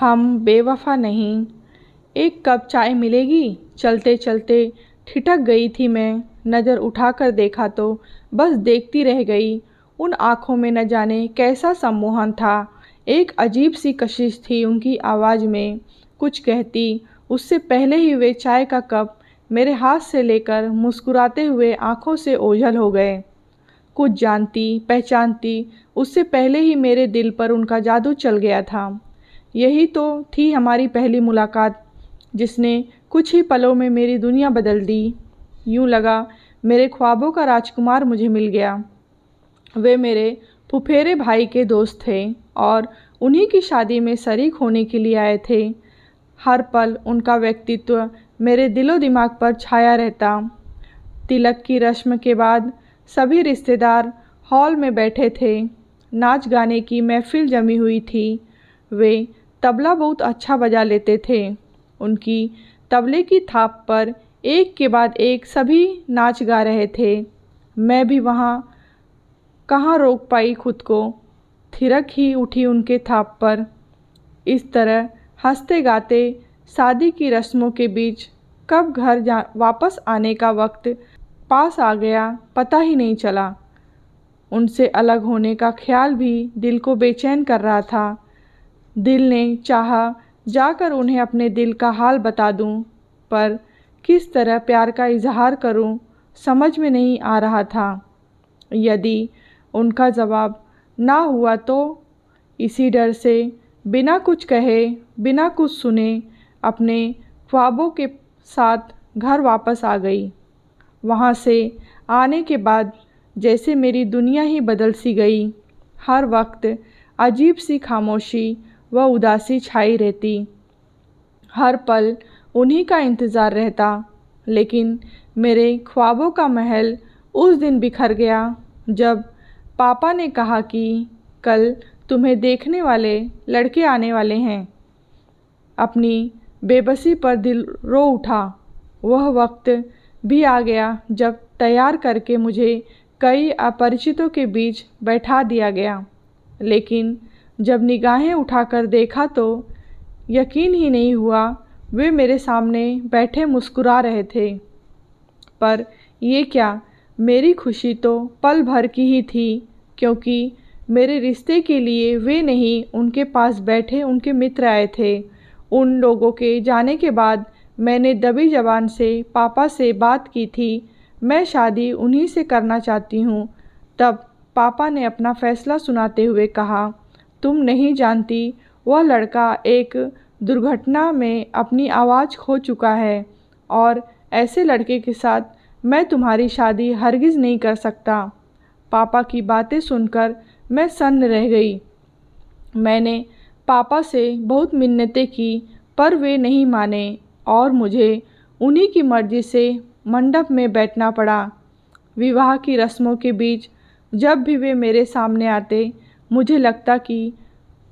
हम बेवफा नहीं। एक कप चाय मिलेगी? चलते चलते ठिठक गई थी मैं। नज़र उठाकर देखा तो बस देखती रह गई। उन आँखों में न जाने कैसा सम्मोहन था। एक अजीब सी कशिश थी उनकी आवाज़ में। कुछ कहती उससे पहले ही वे चाय का कप मेरे हाथ से लेकर मुस्कुराते हुए आँखों से ओझल हो गए। कुछ जानती पहचानती उससे पहले ही मेरे दिल पर उनका जादू चल गया था। यही तो थी हमारी पहली मुलाकात, जिसने कुछ ही पलों में मेरी दुनिया बदल दी। यूँ लगा मेरे ख्वाबों का राजकुमार मुझे मिल गया। वे मेरे फुफेरे भाई के दोस्त थे और उन्हीं की शादी में शरीक होने के लिए आए थे। हर पल उनका व्यक्तित्व मेरे दिलो दिमाग पर छाया रहता। तिलक की रस्म के बाद सभी रिश्तेदार हॉल में बैठे थे। नाच गाने की महफिल जमी हुई थी। वे तबला बहुत अच्छा बजा लेते थे। उनकी तबले की थाप पर एक के बाद एक सभी नाच गा रहे थे। मैं भी वहाँ कहाँ रोक पाई खुद को, थिरक ही उठी उनके थाप पर। इस तरह हंसते गाते शादी की रस्मों के बीच कब घर वापस आने का वक्त पास आ गया पता ही नहीं चला। उनसे अलग होने का ख्याल भी दिल को बेचैन कर रहा था। दिल ने चाहा जाकर उन्हें अपने दिल का हाल बता दूं, पर किस तरह प्यार का इजहार करूं समझ में नहीं आ रहा था। यदि उनका जवाब ना हुआ तो इसी डर से बिना कुछ कहे बिना कुछ सुने अपने ख्वाबों के साथ घर वापस आ गई। वहाँ से आने के बाद जैसे मेरी दुनिया ही बदल सी गई। हर वक्त अजीब सी खामोशी व उदासी छाई रहती। हर पल उन्हीं का इंतज़ार रहता। लेकिन मेरे ख्वाबों का महल उस दिन बिखर गया जब पापा ने कहा कि कल तुम्हें देखने वाले लड़के आने वाले हैं। अपनी बेबसी पर दिल रो उठा। वह वक्त भी आ गया जब तैयार करके मुझे कई अपरिचितों के बीच बैठा दिया गया। लेकिन जब निगाहें उठाकर देखा तो यकीन ही नहीं हुआ वे मेरे सामने बैठे मुस्कुरा रहे थे। पर ये क्या, मेरी खुशी तो पल भर की ही थी, क्योंकि मेरे रिश्ते के लिए वे नहीं, उनके पास बैठे उनके मित्र आए थे। उन लोगों के जाने के बाद मैंने दबी ज़बान से पापा से बात की थी। मैं शादी उन्हीं से करना चाहती हूँ। तब पापा ने अपना फ़ैसला सुनाते हुए कहा, तुम नहीं जानती, वह लड़का एक दुर्घटना में अपनी आवाज़ खो चुका है और ऐसे लड़के के साथ मैं तुम्हारी शादी हरगिज़ नहीं कर सकता। पापा की बातें सुनकर मैं सन्न रह गई। मैंने पापा से बहुत मिन्नतें की, पर वे नहीं माने और मुझे उन्हीं की मर्ज़ी से मंडप में बैठना पड़ा। विवाह की रस्मों के बीच जब भी वे मेरे सामने आते, मुझे लगता कि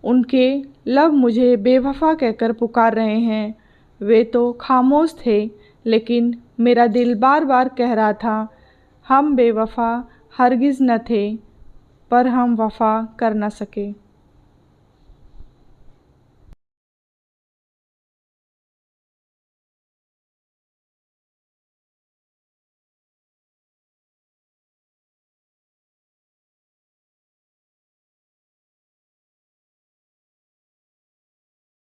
उनके लब मुझे बेवफा कहकर पुकार रहे हैं। वे तो खामोश थे, लेकिन मेरा दिल बार बार कह रहा था, हम बेवफा हरगिज़ न थे, पर हम वफ़ा कर न सके।